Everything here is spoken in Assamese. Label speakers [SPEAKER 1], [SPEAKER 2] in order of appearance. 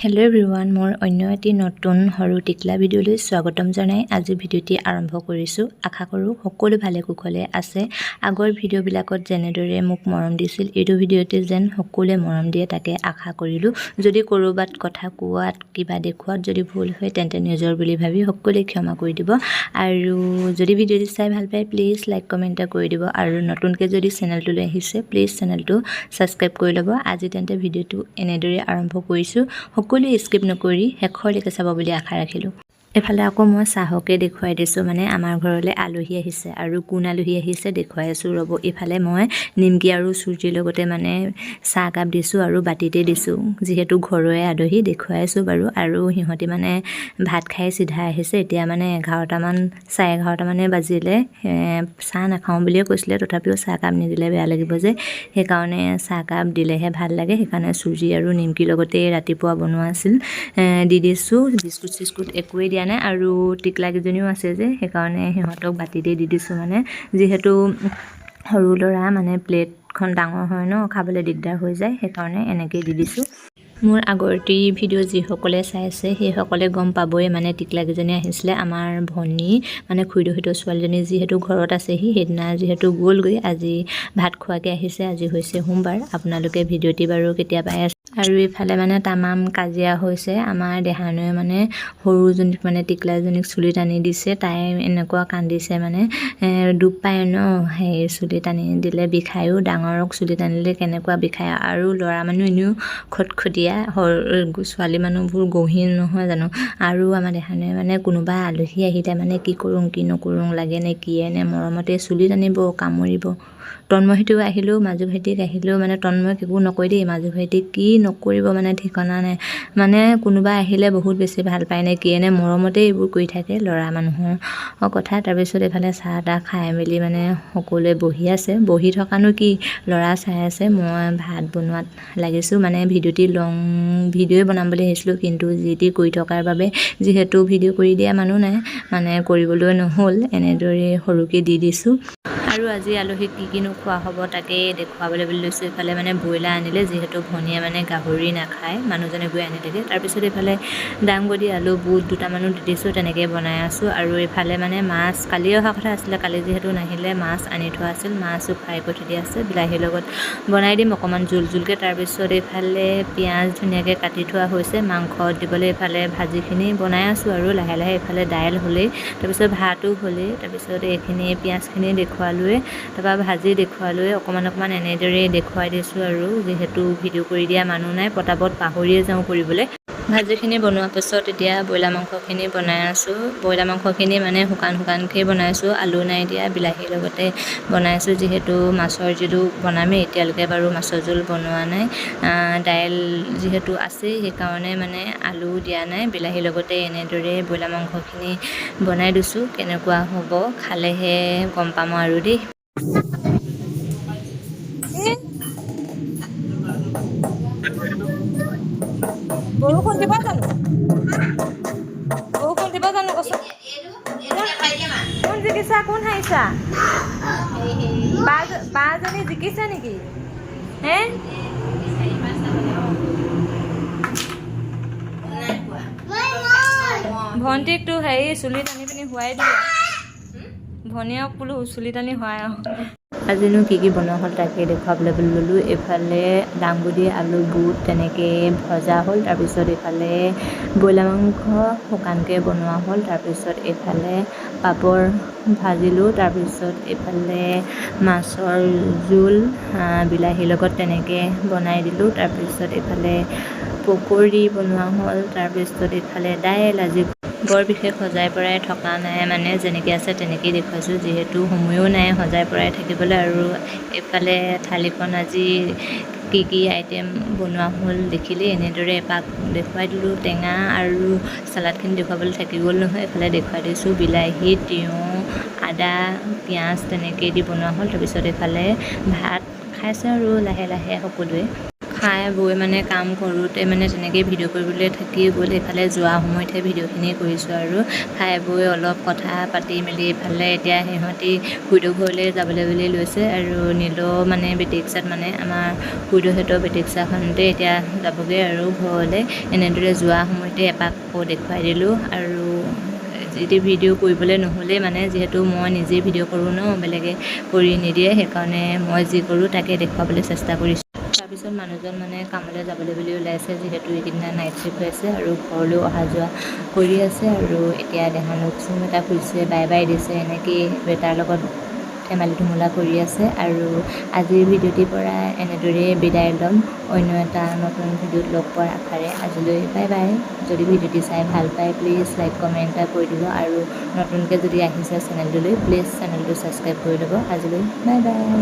[SPEAKER 1] হেল্ল' এভৰিৱান, মোৰ অন্য এটি নতুন সৰু টিকলা ভিডিঅ'লৈ স্বাগতম জনাই আজি ভিডিঅ'টি আৰম্ভ কৰিছোঁ। আশা কৰোঁ সকলো ভালে কুশলে আছে। আগৰ ভিডিঅ'বিলাকত যেনেদৰে মোক মৰম দিছিল, এইটো ভিডিঅ'তে যেন সকলোৱে মৰম দিয়ে তাকে আশা কৰিলোঁ। যদি ক'ৰবাত কথা কোৱাত কিবা দেখুৱাত যদি ভুল হয় তেন্তে নিজৰ বুলি ভাবি সকলোৱে ক্ষমা কৰি দিব। আৰু যদি ভিডিঅ'টি চাই ভাল পায় প্লিজ লাইক কমেণ্ট এটা কৰি দিব। আৰু নতুনকৈ যদি চেনেলটোলৈ আহিছে প্লিজ চেনেলটো ছাবস্ক্ৰাইব কৰি ল'ব। আজি তেন্তে ভিডিঅ'টো এনেদৰে আৰম্ভ কৰিছোঁ। সকলোৱে স্কিপ নকৰি শেষলৈকে চাব বুলি আশা ৰাখিলোঁ। এফালে আকৌ মই চাহকে দেখুৱাই দিছোঁ, মানে আমাৰ ঘৰলৈ আলহী আহিছে আৰু কোন আলহী আহিছে দেখুৱাই আছোঁ ৰ'ব। ইফালে মই নিমকি আৰু চুজিৰ লগতে মানে চাহ কাপ দিছোঁ আৰু বাতিতে দিছোঁ, যিহেতু ঘৰৰে আলহী দেখুৱাই আছোঁ বাৰু। আৰু সিহঁতি মানে ভাত খাই চিধা আহিছে। এতিয়া মানে 11টামান 11:30 মানে বাজিলে। চাহ নাখাওঁ বুলিয়ে কৈছিলে, তথাপিও চাহকাপ নিদিলে বেয়া লাগিব যে, সেইকাৰণে চাহকাপ দিলেহে ভাল লাগে। সেইকাৰণে চুজি আৰু নিমকিৰ লগতে ৰাতিপুৱা বনোৱা আছিল দি দিছোঁ। বিস্কুট চিস্কুট একোৱেই দিয়া নাই। আৰু টিকলাকেইজনীও আছে যে, সেইকাৰণে সিহঁতক বাতিতে দি দিছোঁ। মানে যিহেতু সৰু ল'ৰা মানে প্লেটখন ডাঙৰ হয় ন, খাবলৈ দিগদাৰ হৈ যায়, সেইকাৰণে এনেকৈ দি দিছোঁ। মোৰ আগৰটি ভিডিঅ' যিসকলে চাইছে সেইসকলে গম পাবই, মানে টিকলাকেইজনী আহিছিলে। আমাৰ ভনী মানে খুৰীদেউহঁতৰ ছোৱালীজনী যিহেতু ঘৰত আছেহি, সেইদিনা যিহেতু গ'লগৈ, আজি ভাত খোৱাকৈ আহিছে। আজি হৈছে সোমবাৰ। আপোনালোকে ভিডিঅ'টি বাৰু কেতিয়া পাই আছে। আৰু এইফালে মানে তামাম কাজিয়া হৈছে। আমাৰ দেহানুৱে মানে সৰুজনীক মানে টিকলাজনীক চুলি টানি দিছে। তাই এনেকুৱা কান্দিছে, মানে দুখ পায় ন, সেই চুলি টানি দিলে বিষায়ো। ডাঙৰক চুলি টানিলে কেনেকুৱা বিষায়। আৰু ল'ৰা মানুহ এনেও খটখটীয়া, ছোৱালী মানুহবোৰ গহীন নহয় জানো। আৰু আমাৰ দেহানুৱে মানে কোনোবা আলহী আহিলে মানে কি কৰোঁ কি নকৰোঁ লাগে নে কিয়ে নে, মৰমতে চুলি টানিব, কামুৰিব। তন্ময়হঁতেও আহিলেও, মাজু ভাইটিক আহিলেও মানে তন্ময়ক একো নকয় দেই, মাজু ভাইটিক কি নকৰিব মানে ঠিকনা নাই। মানে কোনোবা আহিলে বহুত বেছি ভাল পায় নে কিয়ে নে, মৰমতে এইবোৰ কৰি থাকে ল'ৰা মানুহৰ কথা। তাৰপিছত এইফালে চাহ তাহ খাই মেলি মানে সকলোৱে বহি আছে। বহি থকানো কি, ল'ৰা চাই আছে, মই ভাত বনোৱাত লাগিছোঁ। মানে ভিডিঅ'টি লং ভিডিঅ'ই বনাম বুলি ভাবিছিলোঁ, কিন্তু যি টি কৰি থকাৰ বাবে যিহেতু ভিডিঅ' কৰি দিয়া মানুহ নাই, মানে কৰিবলৈ নহ'ল, এনেদৰে সৰুকৈ দি দিছোঁ। আৰু আজি আলহীক কিনো খোৱা হ'ব তাকেই দেখুৱাবলৈ বুলি লৈছোঁ। এইফালে মানে ব্ৰইলাৰ আনিলে, যিহেতু ভনীয়ে মানে গাহৰি নাখায়, মানুহজনে গৈ আনি থাকে। তাৰপিছত এইফালে দাংবডি আলু বুট দুটামানো দি দিছোঁ, তেনেকৈ বনাই আছোঁ। আৰু এইফালে মানে মাছ কালি অহা কথা আছিলে, কালি যিহেতু নাহিলে মাছ আনি থোৱা আছিল, মাছো ফ্ৰাই কৰি থৈ দিয়া আছে, বিলাহীৰ লগত বনাই দিম অকণমান জোল জোলকৈ। তাৰপিছত এইফালে পিঁয়াজ ধুনীয়াকৈ কাটি থোৱা হৈছে, মাংসত দিবলৈ এইফালে ভাজিখিনি বনাই আছোঁ। আৰু লাহে লাহে এইফালে দাইল হ'লেই, তাৰপিছত ভাতো হ'লেই। তাৰপিছত এইখিনি পিঁয়াজখিনি দেখুৱালোৱে, তাৰপৰা ভাজি দেখুৱালোৱে, অকণমান এনেদৰে দেখুৱাই দিছোঁ। আৰু যিহেতু ভিডিঅ' কৰি দিয়া মানুহ নাই, পটাপট পাহৰিয়ে যাওঁ কৰিবলৈ। ভাজিখিনি বনোৱাৰ পাছত এতিয়া ব্ৰইলাৰ মাংসখিনি বনাই আছোঁ। ব্ৰইলাৰ মাংসখিনি মানে শুকানকৈ বনাইছোঁ, আলু নাই দিয়া, বিলাহীৰ লগতে বনাইছোঁ। যিহেতু মাছৰ জোলো বনামেই, এতিয়ালৈকে বাৰু মাছৰ জোল বনোৱা নাই। দাইল যিহেতু আছেই, সেইকাৰণে মানে আলু দিয়া নাই, বিলাহীৰ লগতে এনেদৰে ব্ৰইলাৰ মাংসখিনি বনাই দিছোঁ। কেনেকুৱা হ'ব খালেহে গম পাম আৰু দেই। বৰষুণ দিব জানো? বৰষুণ দিব জানো কৈছোঁ? কোন জিকিছা, কোন হাৰিছা? বাজনী জিকিছে নেকি? হে ভণ্টিক তো হেৰি চুলি টানি পিনি শুৱাই দিলে। ভনীয়েক বোলো চুলি টানি শুৱাই আহোঁ। আজিনো কি বনোৱা হ'ল তাকে দেখুৱাবলৈ বুলি ল'লোঁ। এইফালে দাংবডি আলু বুট তেনেকৈ ভজা হ'ল। তাৰপিছত এইফালে ব্ৰইলাৰ মাংস শুকানকৈ বনোৱা হ'ল। তাৰপিছত এইফালে পাপৰ ভাজিলোঁ। তাৰপিছত এইফালে মাছৰ জোল বিলাহীৰ লগত তেনেকৈ বনাই দিলোঁ। তাৰপিছত এইফালে পকৰি বনোৱা হ'ল। তাৰপিছত এইফালে দাইল, আজি বৰ বিশেষ সজাই পৰাই থকা নাই, মানে যেনেকৈ আছে তেনেকৈয়ে দেখুৱাইছোঁ, যিহেতু সময়ো নাই সজাই পৰাই থাকিবলৈ। আৰু এইফালে থালিখন আজি কি আইটেম বনোৱা হ'ল দেখিলেই, এনেদৰে এপাক দেখুৱাই দিলোঁ। টেঙা আৰু চালাডখিনি দেখুৱাবলৈ থাকি গ'ল নহয়, এইফালে দেখুৱাই দিছোঁ। বিলাহী, তিয়ঁহ, আদা, পিঁয়াজ তেনেকৈ দি বনোৱা হ'ল। তাৰপিছত এইফালে ভাত খাইছে আৰু লাহে লাহে সকলোৱে। খাই বৈ মানে কাম কৰোঁতে মানে তেনেকৈ ভিডিঅ' কৰিবলৈ থাকি গ'ল। এইফালে যোৱা সময়তহে ভিডিঅ'খিনি কৰিছোঁ আৰু খাই বৈ অলপ কথা পাতি মেলি এইফালে এতিয়া সিহঁতি খুৰীদেউ ঘৰলৈ যাবলৈ বুলি লৈছে আৰু নীলো মানে বেটেৰী ৰিক্সাত মানে আমাৰ খুৰীদেউহঁতৰ বেটেৰী ৰিক্সাখনতে এতিয়া যাবগৈ আৰু ঘৰলৈ। এনেদৰে যোৱা সময়তে এপাক আকৌ দেখুৱাই দিলোঁ আৰু এতিয়া ভিডিঅ' কৰিবলৈ নহ'লেই মানে যিহেতু মই নিজেই ভিডিঅ' কৰোঁ ন, বেলেগে কৰি নিদিয়ে, সেইকাৰণে মই যি কৰোঁ তাকে দেখুৱাবলৈ চেষ্টা কৰিছোঁ। তাৰপিছত মানুহজন মানে কামলৈ যাবলৈ বুলি ওলাইছে, যিহেতু এইকেইদিনা নাইট শ্বিফ্ট হৈছে আৰু ঘৰলৈও অহা যোৱা কৰি আছে আৰু এতিয়া দেহানুক চিম এটা খুজিছে, বাই বাই দিছে, এনেকৈয়ে বেটাৰ লগত ধেমালি ধুমুলা কৰি আছে। আৰু আজিৰ ভিডিঅ'টিৰ পৰা এনেদৰেই বিদায় ল'ম, অন্য এটা নতুন ভিডিঅ'ত লগ পোৱাৰ আশাৰে আজিলৈ বাই বাই। যদি ভিডিঅ'টি চাই ভাল পায় প্লিজ লাইক কমেণ্ট এটা কৰি দিব আৰু নতুনকৈ যদি আহিছে চেনেলটোলৈ প্লিজ চেনেলটো ছাবস্ক্ৰাইব কৰি ল'ব। আজিলৈ বাই বাই।